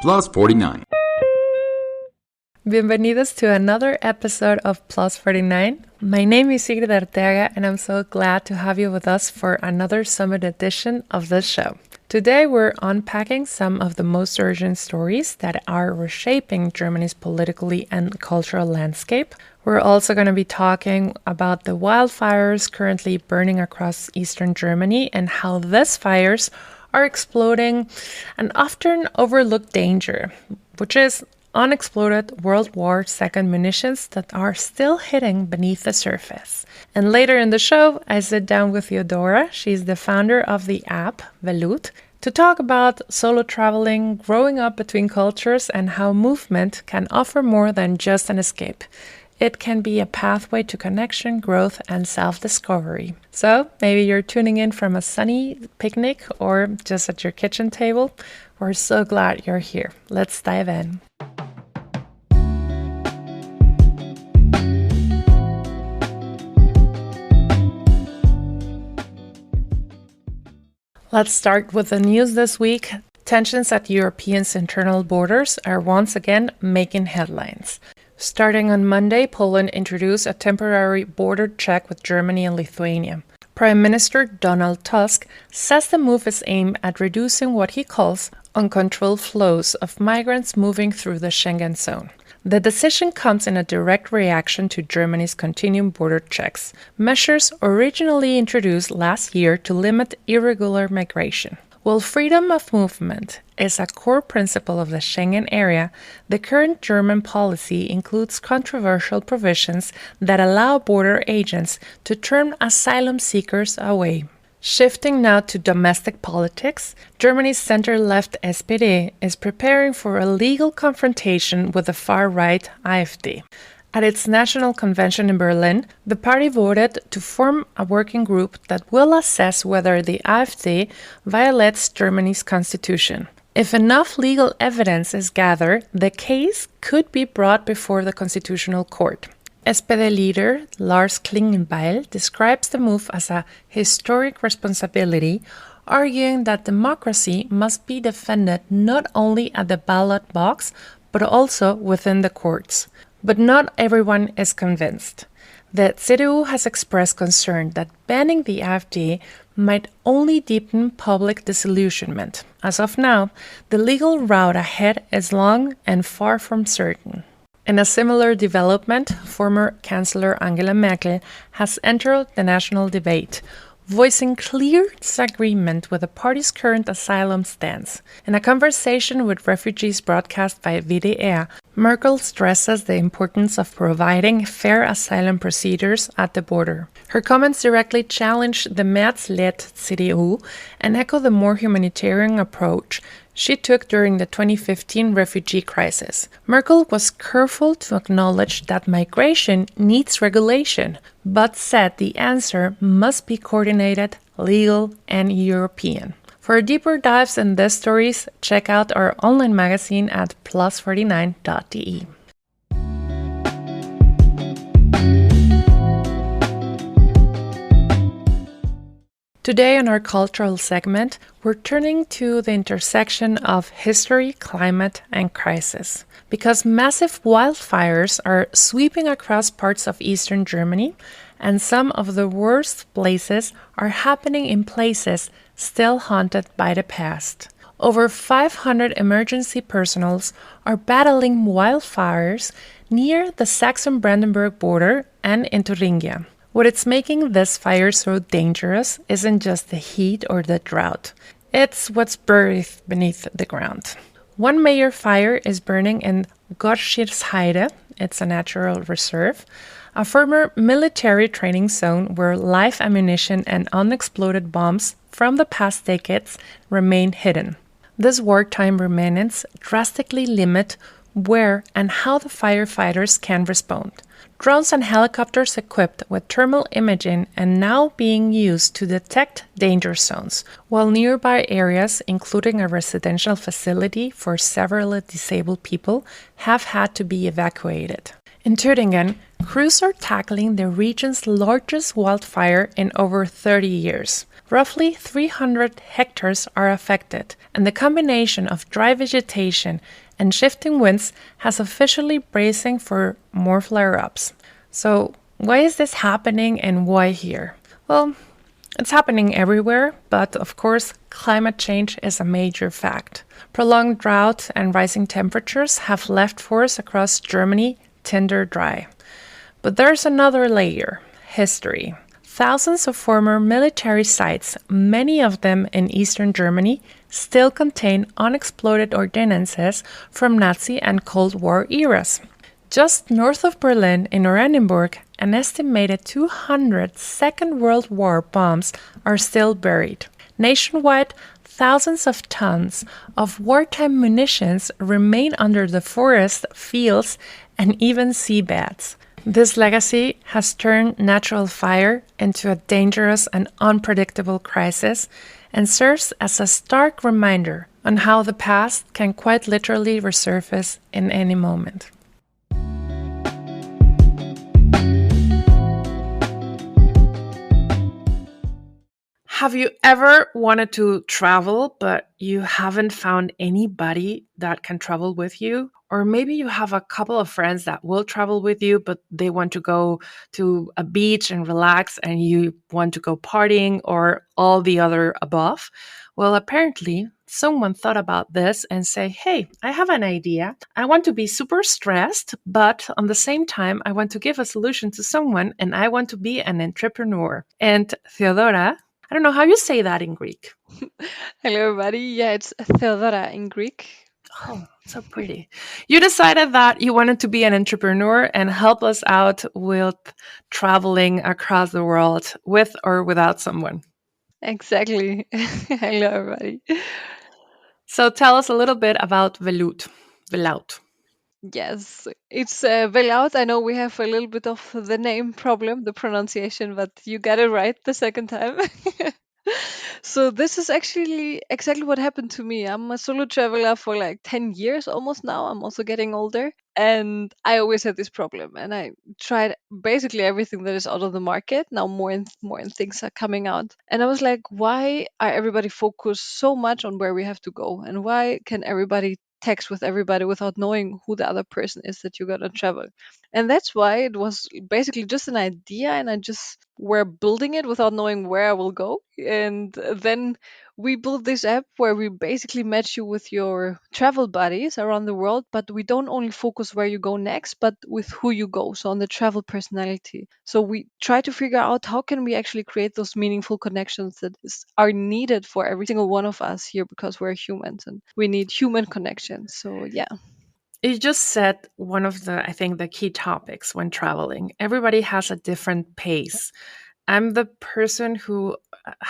Plus 49. Bienvenidos to another episode of Plus 49. My name is Sigrid Arteaga, and I'm so glad to have you with us for another summit edition of this show. Today, we're unpacking some of the most urgent stories that are reshaping Germany's politically and cultural landscape. We're also going to be talking about the wildfires currently burning across eastern Germany and how these fires are exploding an often overlooked danger, which is unexploded World War II munitions that are still hidden beneath the surface. And later in the show, I sit down with Theodora. She's the founder of the app Velout, to talk about solo traveling, growing up between cultures, and how movement can offer more than just an escape. It can be a pathway to connection, growth, and self-discovery. So maybe you're tuning in from a sunny picnic or just at your kitchen table. We're so glad you're here. Let's dive in. Let's start with the news this week. Tensions at Europe's internal borders are once again making headlines. Starting on Monday, Poland introduced a temporary border check with Germany and Lithuania. Prime Minister Donald Tusk says the move is aimed at reducing what he calls uncontrolled flows of migrants moving through the Schengen zone. The decision comes in a direct reaction to Germany's continuing border checks, measures originally introduced last year to limit irregular migration. While freedom of movement is a core principle of the Schengen area, the current German policy includes controversial provisions that allow border agents to turn asylum seekers away. Shifting now to domestic politics, Germany's center-left SPD is preparing for a legal confrontation with the far-right AfD. At its national convention in Berlin, the party voted to form a working group that will assess whether the AfD violates Germany's constitution. If enough legal evidence is gathered, the case could be brought before the Constitutional Court. SPD leader Lars Klingbeil describes the move as a historic responsibility, arguing that democracy must be defended not only at the ballot box, but also within the courts. But not everyone is convinced. The CDU has expressed concern that banning the AfD might only deepen public disillusionment. As of now, the legal route ahead is long and far from certain. In a similar development, former Chancellor Angela Merkel has entered the national debate, voicing clear disagreement with the party's current asylum stance. In a conversation with refugees broadcast by WDR, Merkel stresses the importance of providing fair asylum procedures at the border. Her comments directly challenge the Merz-led CDU and echo the more humanitarian approach she took during the 2015 refugee crisis. Merkel was careful to acknowledge that migration needs regulation, but said the answer must be coordinated, legal, and European. For deeper dives in these stories, check out our online magazine at plus49.de. Today in our cultural segment, we're turning to the intersection of history, climate, and crisis. Because massive wildfires are sweeping across parts of eastern Germany, and some of the worst places are happening in places still haunted by the past. Over 500 emergency personnel are battling wildfires near the Saxon-Brandenburg border and in Thuringia. What's making this fire so dangerous isn't just the heat or the drought. It's what's buried beneath the ground. One major fire is burning in Gottschiedsheide. It's a natural reserve, a former military training zone where live ammunition and unexploded bombs from the past decades remain hidden. These wartime remnants drastically limit where and how the firefighters can respond. Drones and helicopters equipped with thermal imaging are now being used to detect danger zones, while nearby areas, including a residential facility for several disabled people, have had to be evacuated. In Thüringen, Crews are tackling the region's largest wildfire in over 30 years. Roughly 300 hectares are affected, and the combination of dry vegetation and shifting winds has officially bracing for more flare ups. So, why is this happening and why here? Well, it's happening everywhere, but of course, climate change is a major fact. Prolonged drought and rising temperatures have left forests across Germany tinder dry. But there's another layer history. Thousands of former military sites, many of them in eastern Germany, still contain unexploded ordnances from Nazi and Cold War eras. Just north of Berlin, in Oranienburg, an estimated 200 Second World War bombs are still buried. Nationwide, thousands of tons of wartime munitions remain under the forest, fields, and even seabeds. This legacy has turned natural fire into a dangerous and unpredictable crisis and serves as a stark reminder on how the past can quite literally resurface in any moment. Have you ever wanted to travel, but you haven't found anybody that can travel with you? Or maybe you have a couple of friends that will travel with you, but they want to go to a beach and relax, and you want to go partying or all the other above? Well, apparently, someone thought about this and say, hey, I have an idea. I want to be super stressed, but on the same time, I want to give a solution to someone and I want to be an entrepreneur. And Theodora, I don't know how you say that in Greek. Hello, everybody. Yeah, it's Theodora in Greek. Oh, so pretty. You decided that you wanted to be an entrepreneur and help us out with traveling across the world with or without someone. Exactly. Hello, everybody. So tell us a little bit about Velout. Velout. Yes, it's Velout. I know we have a little bit of the name problem, the pronunciation, but you got it right the second time. So this is actually exactly what happened to me. I'm a solo traveler for like 10 years almost now. I'm also getting older. And I always had this problem. And I tried basically everything that is out of the market. Now more and things are coming out. And I was like, why are everybody focused so much on where we have to go? And why can everybody text with everybody without knowing who the other person is that you're gonna travel? And that's why it was basically just an idea, and I just were building it without knowing where I will go. And then we built this app where we basically match you with your travel buddies around the world, but we don't only focus where you go next, but with who you go. So on the travel personality. So we try to figure out how can we actually create those meaningful connections that are needed for every single one of us here because we're humans and we need human connections. So yeah. You just said one of the, I think, the key topics when traveling. Everybody has a different pace. I'm the person who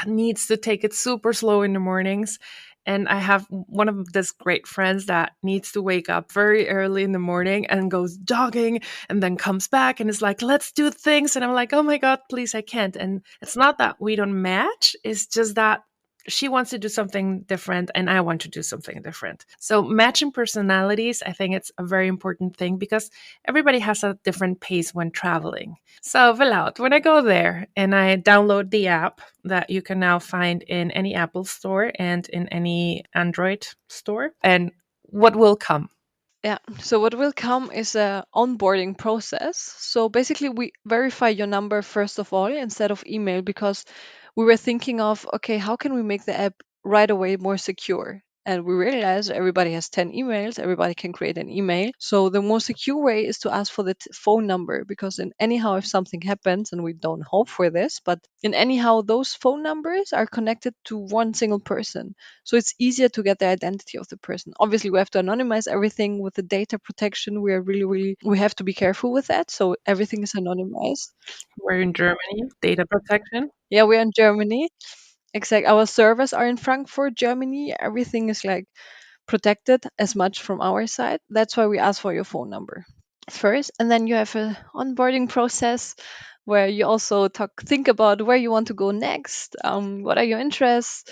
needs to take it super slow in the mornings. And I have one of this great friends that needs to wake up very early in the morning and goes jogging and then comes back and is like, let's do things. And I'm like, oh my God, please, I can't. And it's not that we don't match, it's just that she wants to do something different and I want to do something different. So matching personalities, I think it's a very important thing because everybody has a different pace when traveling. So Velout, when I go there and I download the app that you can now find in any Apple store and in any Android store, and what will come? Yeah. So what will come is a onboarding process. So basically we verify your number first of all instead of email because we were thinking of okay, how can we make the app right away more secure? And we realized everybody has 10 emails, everybody can create an email. So the most secure way is to ask for the phone number because in anyhow if something happens and we don't hope for this, but in anyhow those phone numbers are connected to one single person. So it's easier to get the identity of the person. Obviously, we have to anonymize everything with the data protection. We are really, we have to be careful with that. So everything is anonymized. We're in Germany, data protection. Yeah, we're in Germany. Exactly. Our servers are in Frankfurt, Germany. Everything is like protected as much from our side. That's why we ask for your phone number first, and then you have a onboarding process where you also think about where you want to go next, what are your interests,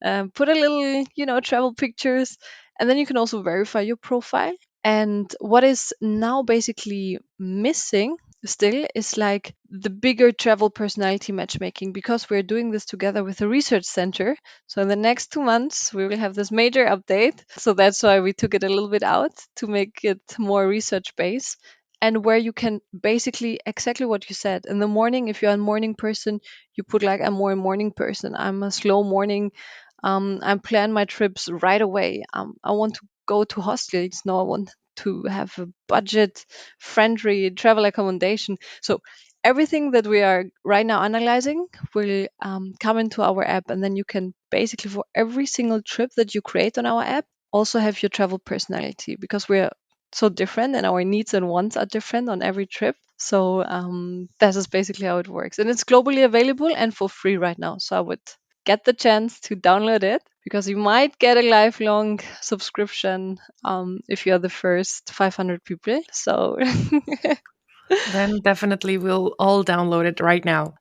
put a little travel pictures, and then you can also verify your profile. And what is now basically missing still is like the bigger travel personality matchmaking, because we're doing this together with a research center. So in the next 2 months, we will have this major update. So that's why we took it a little bit out to make it more research based. And where you can basically exactly what you said. In the morning, if you're a morning person, you put like I'm more a morning person. I'm a slow morning. I plan my trips right away. I want to go to hostels. No, I want to have a budget friendly travel accommodation. So everything that we are right now analyzing will come into our app, and then you can basically for every single trip that you create on our app also have your travel personality, because we're so different and our needs and wants are different on every trip. So that is basically how it works, and it's globally available and for free right now. So I would get the chance to download it, because you might get a lifelong subscription if you're the first 500 people. So Then definitely we'll all download it right now.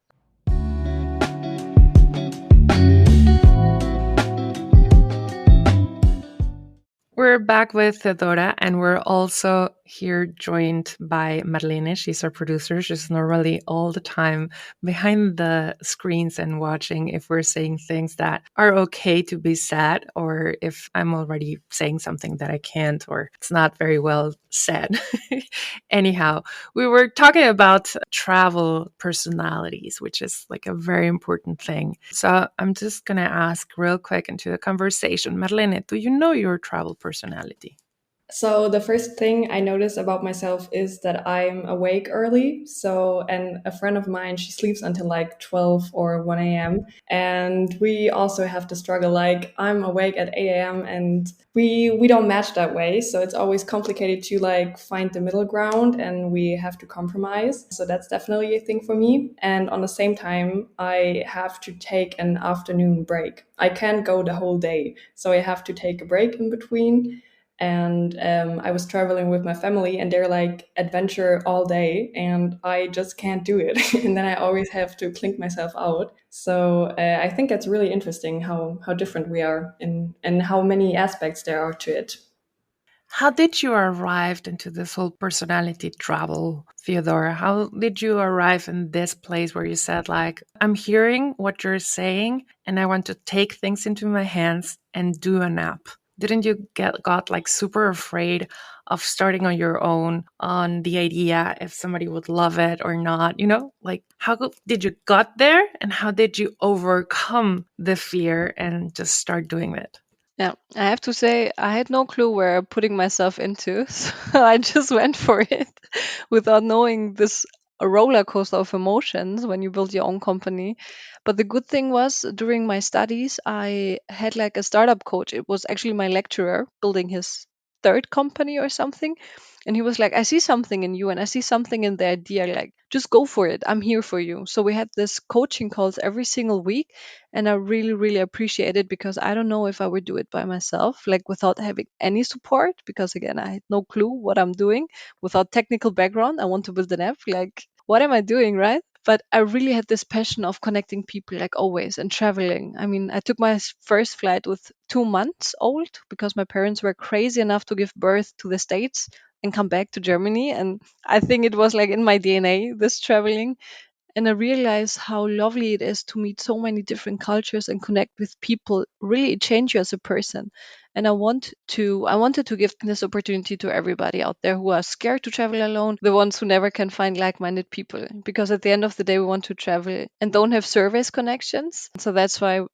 We're back with Theodora, and we're also here joined by Marlene. She's our producer. She's normally all the time behind the screens and watching if we're saying things that are okay to be said, or if I'm already saying something that I can't, or it's not very well said. Anyhow, we were talking about travel personalities, which is like a very important thing. So I'm just going to ask real quick into the conversation. Marlene, do you know your travel personality? So the first thing I notice about myself is that I'm awake early. So, and a friend of mine, she sleeps until like 12 or 1 a.m. And we also have to struggle. Like I'm awake at 8 a.m. and we don't match that way. So it's always complicated to like find the middle ground, and we have to compromise. So that's definitely a thing for me. And on the same time, I have to take an afternoon break. I can't go the whole day. So I have to take a break in between. And I was traveling with my family, and they're like adventure all day, and I just can't do it. And then I always have to clink myself out. So I think that's really interesting how different we are in and how many aspects there are to it. How did you arrive into this whole personality travel, Theodora? How did you arrive in this place where you said, like, I'm hearing what you're saying and I want to take things into my hands and do an app? Didn't you got like super afraid of starting on your own, on the idea if somebody would love it or not? You know, like did you got there, and how did you overcome the fear and just start doing it? yeah, I have to say I had no clue where I'm putting myself into, so I just went for it without knowing this roller coaster of emotions when you build your own company. But the good thing was during my studies, I had like a startup coach. It was actually my lecturer building his third company or something. And he was like, I see something in you and I see something in the idea. Like, just go for it. I'm here for you. So we had this coaching calls every single week. And I really, really appreciate it, because I don't know if I would do it by myself, like without having any support. Because again, I had no clue what I'm doing without technical background. I want to build an app. Like, what am I doing, right? But I really had this passion of connecting people, like always, and traveling. I mean, I took my first flight with 2 months old, because my parents were crazy enough to give birth to the States and come back to Germany. And I think it was like in my DNA, this traveling. And I realize how lovely it is to meet so many different cultures and connect with people. Really change you as a person. And I wanted to give this opportunity to everybody out there who are scared to travel alone, the ones who never can find like-minded people. Because at the end of the day, we want to travel and don't have service connections. So that's why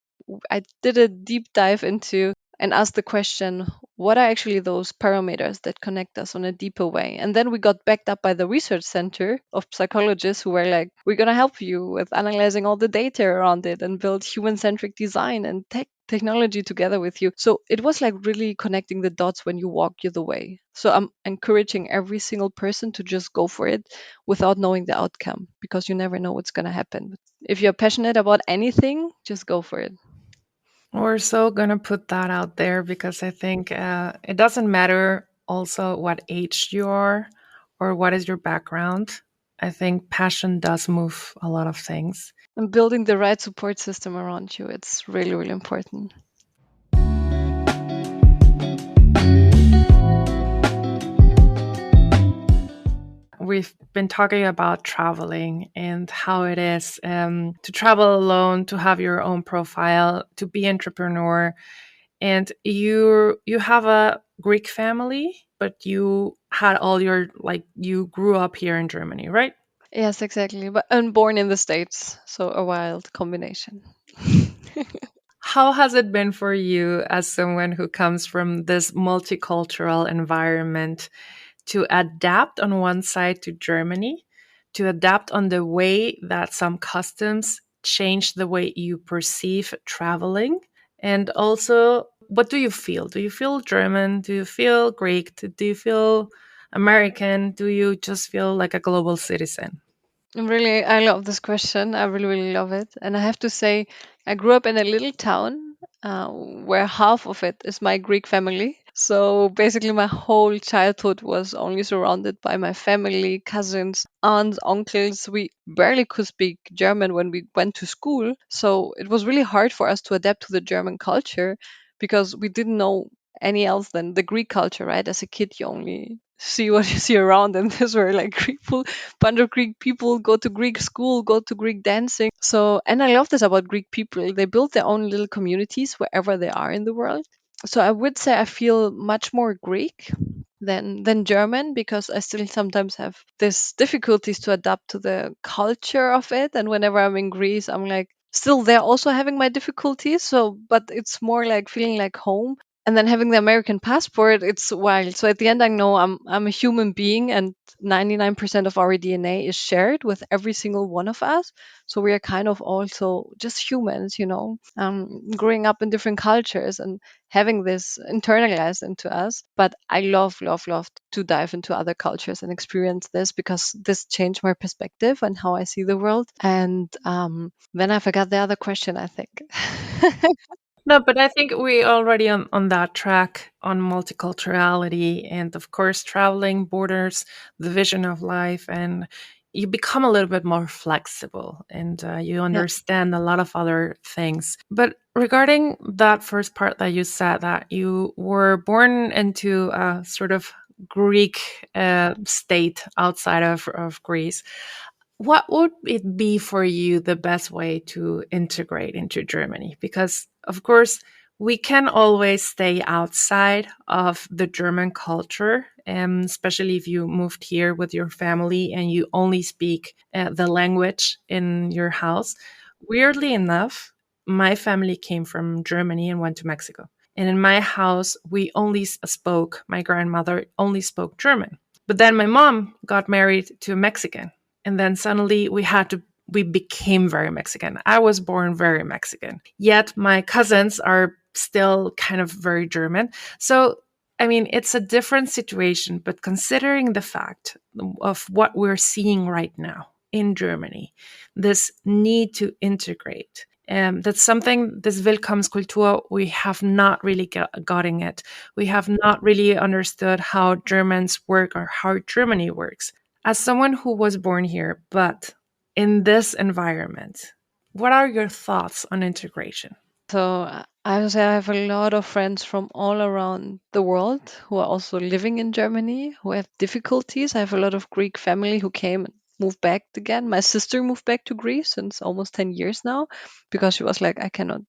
I did a deep dive into and asked the question, what are actually those parameters that connect us on a deeper way? And then we got backed up by the research center of psychologists who were like, we're going to help you with analyzing all the data around it and build human centric design and technology together with you. So it was like really connecting the dots when you walk you the way. So I'm encouraging every single person to just go for it without knowing the outcome, because you never know what's going to happen. If you're passionate about anything, just go for it. We're so going to put that out there because I think it doesn't matter also what age you are or what is your background. I think passion does move a lot of things. And building the right support system around you, it's really, really important. We've been talking about traveling and how it is to travel alone, to have your own profile, to be entrepreneur. And you have a Greek family, but you had all your like you grew up here in Germany, right? Yes, exactly. But I'm born in the States, so a wild combination. How has it been for you as someone who comes from this multicultural environment to adapt on one side to Germany, to adapt on the way that some customs change the way you perceive traveling? And also, what do you feel? Do you feel German? Do you feel Greek? Do you feel American? Do you just feel like a global citizen? Really, I love this question. I really, really love it. And I have to say, I grew up in a little town where half of it is my Greek family. So basically, my whole childhood was only surrounded by my family, cousins, aunts, uncles. We barely could speak German when we went to school. So it was really hard for us to adapt to the German culture because we didn't know any else than the Greek culture, right? As a kid, you only see what you see around, and these were like Greek bunch of Greek people, go to Greek school, go to Greek dancing. So, and I love this about Greek people. They build their own little communities wherever they are in the world. So I would say I feel much more Greek than German because I still sometimes have this difficulties to adapt to the culture of it. And whenever I'm in Greece, I'm like still there also having my difficulties. So, but it's more like feeling like home. And then having the American passport, it's wild. So at the end, I know I'm a human being, and 99% of our DNA is shared with every single one of us. So we are kind of also just humans, growing up in different cultures and having this internalized into us. But I love, love, love to dive into other cultures and experience this because this changed my perspective and how I see the world. And then I forgot the other question, I think. No, but I think we already on that track on multiculturality and of course traveling borders, the vision of life, and you become a little bit more flexible and you Yeah. understand a lot of other things. But regarding that first part that you said that you were born into a sort of Greek state outside of Greece, what would it be for you the best way to integrate into Germany? Because, of course, we can always stay outside of the German culture, especially if you moved here with your family and you only speak the language in your house. Weirdly enough, my family came from Germany and went to Mexico. And in my house, we only spoke, my grandmother only spoke German. But then my mom got married to a Mexican, and then suddenly we became very Mexican. I was born very Mexican, yet my cousins are still kind of very German. So I mean, it's a different situation, but considering the fact of what we're seeing right now in Germany, this need to integrate, that's something, this Willkommenskultur, we have not really gotten it. We have not really understood how Germans work or how Germany works. As someone who was born here, but in this environment, what are your thoughts on integration? So I would say I have a lot of friends from all around the world who are also living in Germany who have difficulties. I have a lot of Greek family who came and moved back again. My sister moved back to Greece since almost 10 years now because she was like, I cannot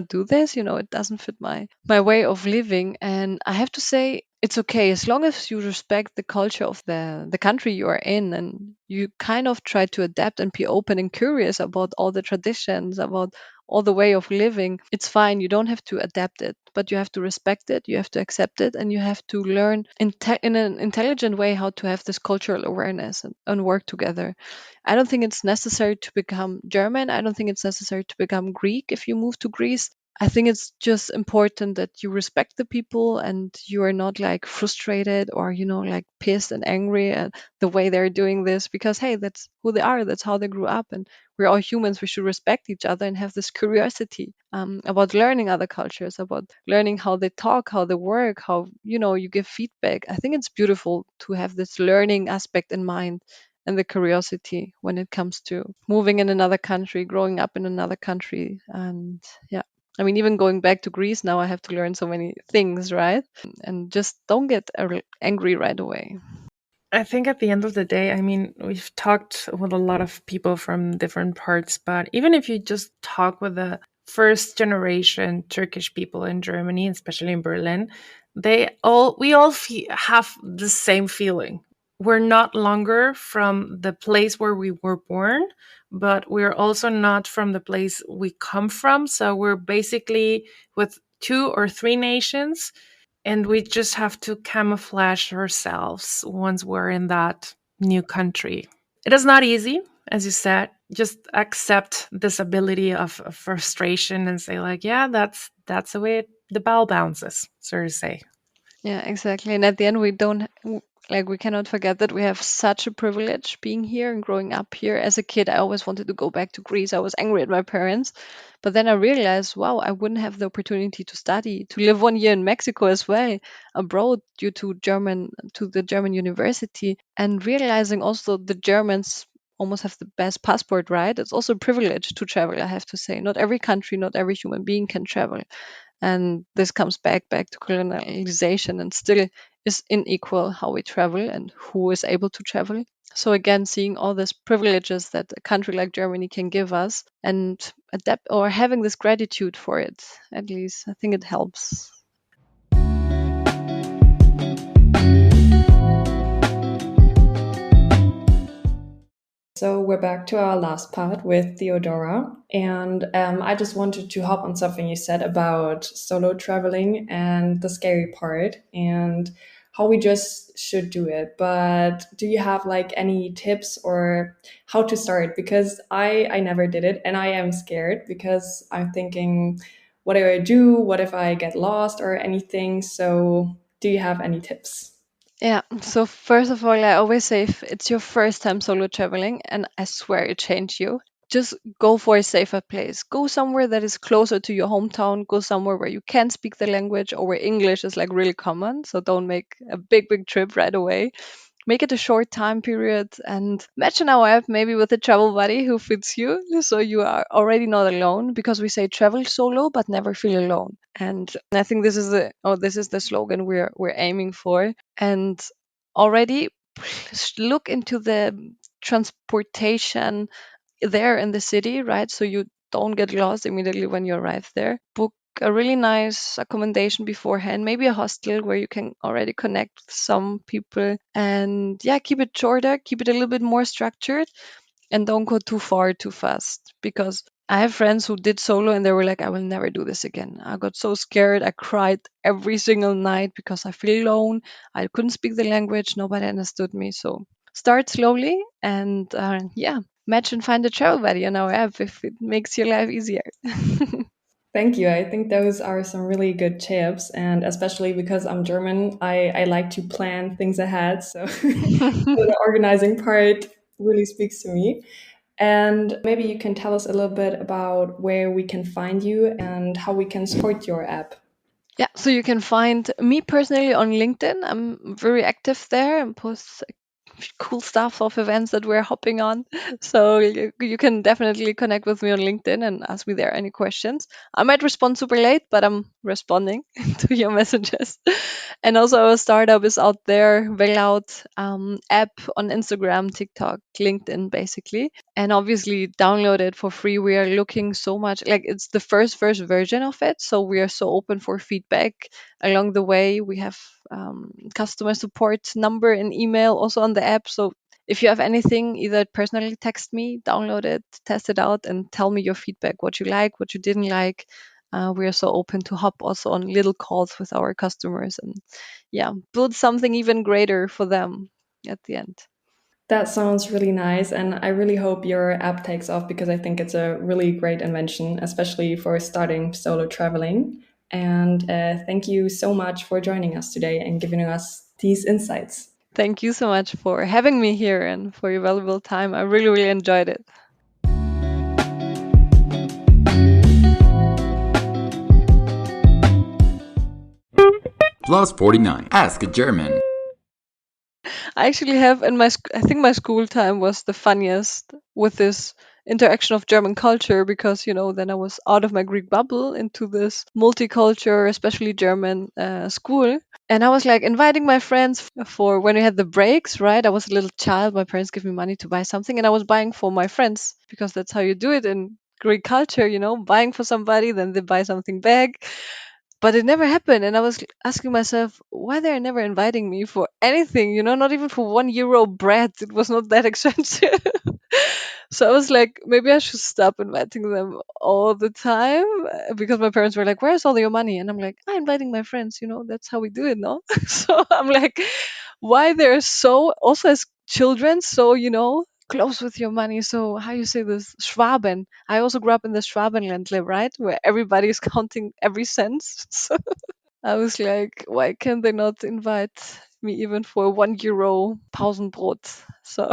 do this, it doesn't fit my way of living. And I have to say it's okay as long as you respect the culture of the country you are in and you kind of try to adapt and be open and curious about all the traditions, about all the way of living. It's fine. You don't have to adapt it, but you have to respect it, you have to accept it, and you have to learn in an intelligent way how to have this cultural awareness and work together. I don't think it's necessary to become German. I don't think it's necessary to become Greek if you move to Greece. I think it's just important that you respect the people and you are not like frustrated or, like pissed and angry at the way they're doing this because, hey, that's who they are. That's how they grew up. And we're all humans. We should respect each other and have this curiosity about learning other cultures, about learning how they talk, how they work, how, you give feedback. I think it's beautiful to have this learning aspect in mind and the curiosity when it comes to moving in another country, growing up in another country. And yeah. I mean, even going back to Greece now, I have to learn so many things, right? And just don't get angry right away. I think at the end of the day, I mean, we've talked with a lot of people from different parts, but even if you just talk with the first generation Turkish people in Germany, especially in Berlin, we all have the same feeling. We're not longer from the place where we were born, but we're also not from the place we come from. So we're basically with two or three nations, and we just have to camouflage ourselves once we're in that new country. It is not easy, as you said. Just accept this ability of frustration and say, like, yeah, that's the way the bell bounces, so to say. Yeah, exactly. And at the end, we don't like we cannot forget that we have such a privilege being here and growing up here. As a kid, I always wanted to go back to Greece. I was angry at my parents, but then I realized, wow, I wouldn't have the opportunity to study, to live 1 year in Mexico as well, abroad due to the German university, and realizing also the Germans almost have the best passport, right? It's also a privilege to travel, I have to say. Not every country, not every human being can travel, and this comes back to colonialization and still is unequal how we travel and who is able to travel. So again, seeing all these privileges that a country like Germany can give us and adapt or having this gratitude for it, at least I think it helps. So we're back to our last part with Theodora, and I just wanted to hop on something you said about solo traveling and the scary part and how we just should do it. But do you have like any tips or how to start? Because I never did it, and I am scared because I'm thinking, what do I do? What if I get lost or anything? So do you have any tips? Yeah, so first of all, I always say if it's your first time solo traveling, and I swear it changed you, just go for a safer place. Go somewhere that is closer to your hometown. Go somewhere where you can speak the language or where English is like really common. So don't make a big trip right away. Make it a short time period and match an hour app maybe with a travel buddy who fits you. So you are already not alone, because we say travel solo but never feel alone. And I think this is the slogan we're aiming for. And already look into the transportation there in the city, right? So you don't get lost immediately when you arrive there. Book a really nice accommodation beforehand, maybe a hostel where you can already connect with some people. And yeah, keep it shorter, keep it a little bit more structured, and don't go too far too fast. Because I have friends who did solo and they were like, I will never do this again. I got so scared. I cried every single night because I feel alone. I couldn't speak the language. Nobody understood me. So start slowly and yeah, match and find a travel buddy on our app if it makes your life easier. Thank you. I think those are some really good tips. And especially because I'm German, I like to plan things ahead. So, so the organizing part really speaks to me. And maybe you can tell us a little bit about where we can find you and how we can support your app. Yeah, so you can find me personally on LinkedIn. I'm very active there and post cool stuff of events that we're hopping on. So you can definitely connect with me on LinkedIn and ask me there any questions. I might respond super late, but I'm responding to your messages. And also our startup is out there, Velout app on Instagram, TikTok, LinkedIn, basically. And obviously download it for free. We are looking so much like it's the first version of it. So we are so open for feedback along the way. We have customer support number and email also on the app. So if you have anything, either personally text me, download it, test it out, and tell me your feedback, what you like, what you didn't like. We are so open to hop also on little calls with our customers and yeah, build something even greater for them at the end. That sounds really nice. And I really hope your app takes off because I think it's a really great invention, especially for starting solo traveling. And thank you so much for joining us today and giving us these insights. Thank you so much for having me here and for your valuable time. I really enjoyed it. Plus 49. Ask German. I actually have in I think my school time was the funniest with this interaction of German culture, because then I was out of my Greek bubble into this multicultural, especially German school. And I was like inviting my friends for when we had the breaks, right? I was a little child. My parents give me money to buy something, and I was buying for my friends because that's how you do it in Greek culture, buying for somebody, then they buy something back. But it never happened. And I was asking myself, why they're never inviting me for anything, not even for €1 bread. It was not that expensive. So I was like, maybe I should stop inviting them all the time because my parents were like, "Where's all your money?" And I'm like, "I'm inviting my friends. That's how we do it, no?" So I'm like, why they're so also as children so close with your money. So how you say this, Schwaben? I also grew up in the Schwabenländle, right, where everybody is counting every cent. So I was like, why can they not invite me even for €1 Pausenbrot? So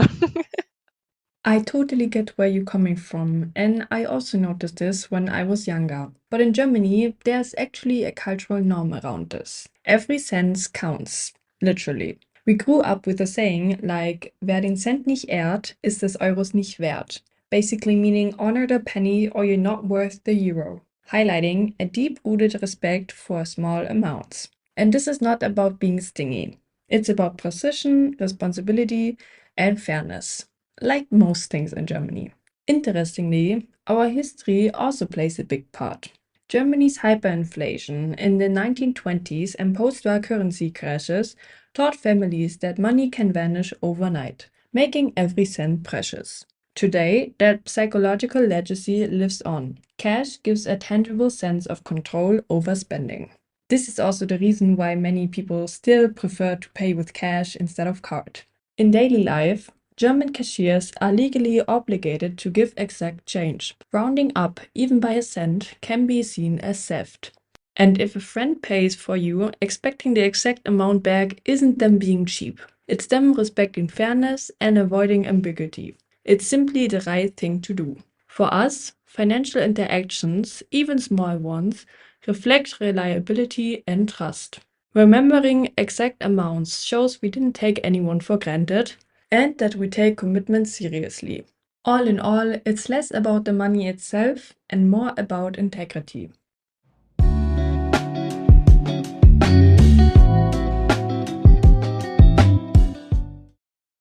I totally get where you're coming from, and I also noticed this when I was younger. But in Germany, there's actually a cultural norm around this. Every cent counts, literally. We grew up with a saying like, wer den Cent nicht ehrt, ist des Euros nicht wert. Basically meaning honor the penny or you're not worth the euro. Highlighting a deep-rooted respect for small amounts. And this is not about being stingy. It's about precision, responsibility, and fairness, like most things in Germany. Interestingly, our history also plays a big part. Germany's hyperinflation in the 1920s and post-war currency crashes taught families that money can vanish overnight, making every cent precious. Today, that psychological legacy lives on. Cash gives a tangible sense of control over spending. This is also the reason why many people still prefer to pay with cash instead of card. In daily life, German cashiers are legally obligated to give exact change. Rounding up, even by a cent, can be seen as theft. And if a friend pays for you, expecting the exact amount back isn't them being cheap. It's them respecting fairness and avoiding ambiguity. It's simply the right thing to do. For us, financial interactions, even small ones, reflect reliability and trust. Remembering exact amounts shows we didn't take anyone for granted and that we take commitments seriously. All in all, it's less about the money itself and more about integrity.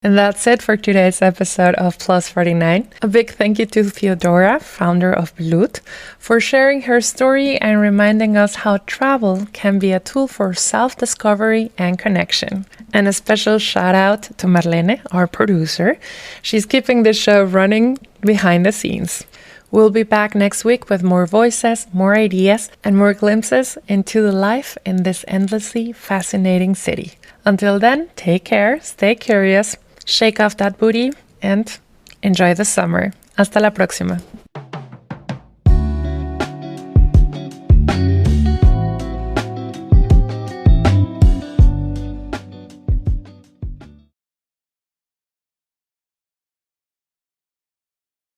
And that's it for today's episode of Plus 49. A big thank you to Theodora, founder of Velout, for sharing her story and reminding us how travel can be a tool for self-discovery and connection. And a special shout out to Marlene, our producer. She's keeping the show running behind the scenes. We'll be back next week with more voices, more ideas, and more glimpses into the life in this endlessly fascinating city. Until then, take care, stay curious, shake off that booty, and enjoy the summer. Hasta la próxima.